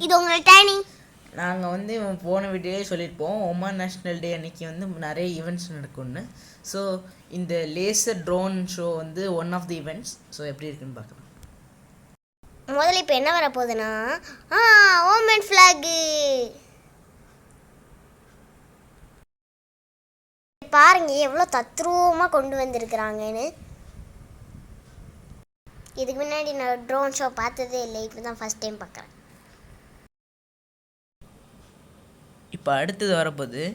இது உங்கள் டைனி. நாங்கள் வந்து போன வீடியோவே சொல்லியிருப்போம் ஒமான் நேஷ்னல் டே அன்றைக்கி வந்து நிறைய ஈவெண்ட்ஸ் நடக்கும்னு. ஸோ இந்த லேசர் ட்ரோன் ஷோ வந்து one of the events. So எப்படி இருக்குன்னு பார்க்கலாம். முதல்ல இப்போ என்ன வரப்போகுதுன்னா ஓமன் ஃப்ளாகு பாருங்க எவ்வளோ தத்ரூபமாக கொண்டு வந்திருக்கிறாங்கன்னு. இதுக்கு முன்னாடி நான் ட்ரோன் ஷோ பார்த்ததே இல்லை, இப்போ தான் ஃபஸ்ட் டைம் பார்க்குறேன். இப்போ அடுத்தது வரப்போகுது.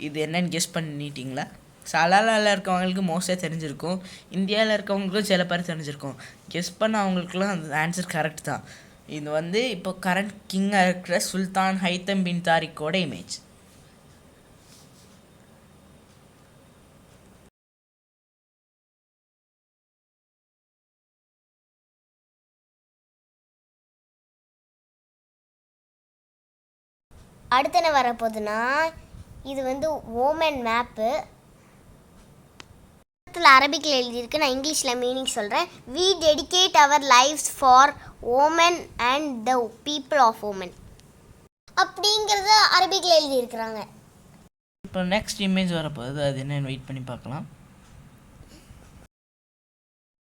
இது என்னன்னு கெஸ் பண்ணிட்டீங்களா? சலாலாவில் இருக்கவங்களுக்கு மோஸ்ட்டாக தெரிஞ்சிருக்கும், இந்தியாவில் இருக்கவங்களுக்கும் சில பேர் தெரிஞ்சிருக்கும். கெஸ் பண்ண அவங்களுக்குலாம் அந்த ஆன்சர் கரெக்ட் தான். இது வந்து இப்போ கரண்ட் கிங்காக இருக்கிற சுல்தான் ஹைத்தம் பின் தாரிக்கோட இமேஜ். அடுத்து என்ன வரப்போகுதுன்னா இது வந்து ஓமன் மேப்பு. அரபிக்கில் எழுதியிருக்கு, நான் இங்கிலீஷில் மீனிங் சொல்கிறேன். We dedicate our lives for Oman and the people of Oman அப்படிங்கிறத அரபிக்கில் எழுதியிருக்கிறாங்க. இப்போ நெக்ஸ்ட் இமேஜ் வரப்போகுது, அது என்னன்னு வெயிட் பண்ணி பார்க்கலாம்.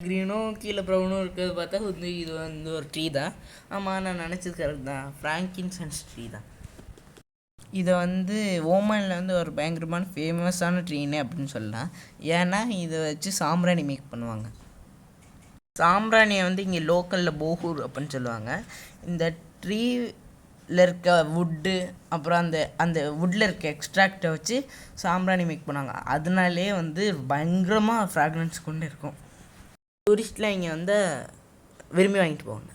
க்ரீனும் கீழே ப்ரௌனும் இருக்கிறது பார்த்தா வந்து இது வந்து ஒரு ட்ரீ தான். ஆமாம், நான் நினச்சது கரெக்ட் தான், ஃப்ராங்கின்சன்ஸ் ட்ரீ தான். இதை வந்து ஓமானில் வந்து ஒரு பயங்கரமான ஃபேமஸான ட்ரீனே அப்படின்னு சொல்லலாம். ஏன்னா இதை வச்சு சாம்பிராணி மேக் பண்ணுவாங்க. சாம்பிராணியை வந்து இங்கே லோக்கலில் போகூர் அப்படின்னு சொல்லுவாங்க. இந்த ட்ரீயில் இருக்க வுட்டு அப்புறம் அந்த அந்த வுட்டில் இருக்க எக்ஸ்ட்ராக்டை வச்சு சாம்பிராணி மேக் பண்ணுவாங்க. அதனாலே வந்து பயங்கரமாக ஃப்ராக்ரன்ஸ் கொண்டு இருக்கும். டூரிஸ்ட்லாம் இங்கே வந்து விரும்பி வாங்கிட்டு போவாங்க.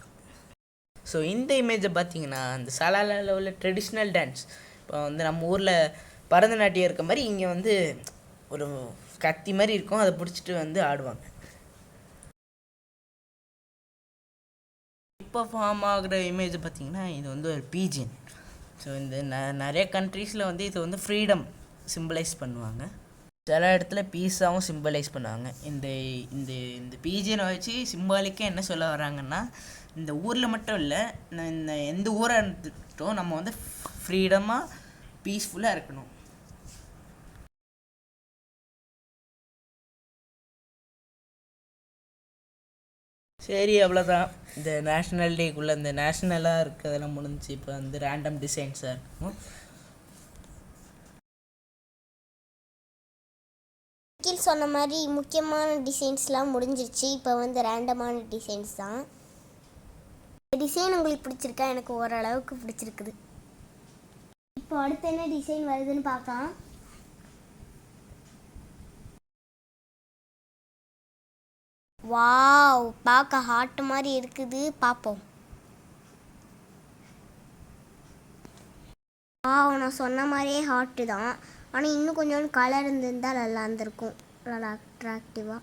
ஸோ இந்த இமேஜை பார்த்தீங்கன்னா அந்த சலாலாவில் உள்ள ட்ரெடிஷ்னல் டான்ஸ். இப்போ வந்து நம்ம ஊரில் பரதநாட்டியம் இருக்க மாதிரி இங்கே வந்து ஒரு கத்தி மாதிரி இருக்கும், அதை பிடிச்சிட்டு வந்து ஆடுவாங்க. இப்போ ஃபார்ம் ஆகிற இமேஜை பார்த்திங்கன்னா இது வந்து ஒரு பீஜன். ஸோ இந்த நிறைய கண்ட்ரீஸில் வந்து இது வந்து ஃப்ரீடம் சிம்பிளைஸ் பண்ணுவாங்க, சில இடத்துல பீஸாகவும் சிம்பிளைஸ் பண்ணுவாங்க. இந்த இந்த இந்த பீஜனை வச்சு சிம்பாலிக்காக என்ன சொல்ல வராங்கன்னா, இந்த ஊரில் மட்டும் இல்லை, இந்த எந்த ஊராக இருந்துட்டோம் நம்ம வந்து ஃப்ரீடமாக பீஸ்ஃபுல்லாக இருக்கணும். சரி, அவ்வளோதான். இந்த நேஷ்னல் டேக்குள்ளே இந்த நேஷ்னலாக இருக்கிறதெல்லாம் முடிஞ்சு இப்போ வந்து ரேண்டம் டிசைன்ஸாக இருக்கும். சொன்ன மாதிரி முக்கியமான டிசைன்ஸ்லாம் முடிஞ்சிருச்சு. இப்போ வந்து ரேண்டமான டிசைன்ஸ் தான். இந்த டிசைன் உங்களுக்கு பிடிச்சிருக்கா? எனக்கு ஓரளவுக்கு பிடிச்சிருக்குது. இப்போ அடுத்து என்ன டிசைன் வருதுன்னு பார்க்கலாம். வாவ், பார்க்க ஹார்ட் மாதிரி இருக்குது, பார்ப்போம். நான் சொன்ன மாதிரியே ஹார்ட்டு தான், ஆனால் இன்னும் கொஞ்சம் கலர் இருந்திருந்தால் நல்லா இருந்திருக்கும், நல்லா அட்ராக்டிவாக.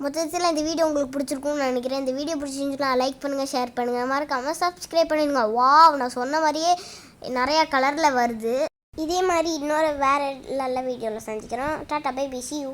மொத்தத்தில் இந்த வீடியோ உங்களுக்கு பிடிச்சிருக்கும்னு நினைக்கிறேன். இந்த வீடியோ பிடிச்சிருந்துச்சுன்னா லைக் பண்ணுங்கள், ஷேர் பண்ணுங்கள், மறக்காமல் சப்ஸ்கிரைப் பண்ணிடுங்க. வாவ், நான் சொன்ன மாதிரியே நிறையா கலரில் வருது. இதே மாதிரி இன்னொரு வேறு நல்ல வீடியோவில் செஞ்சுக்கிறோம். Tata bye bye, see you.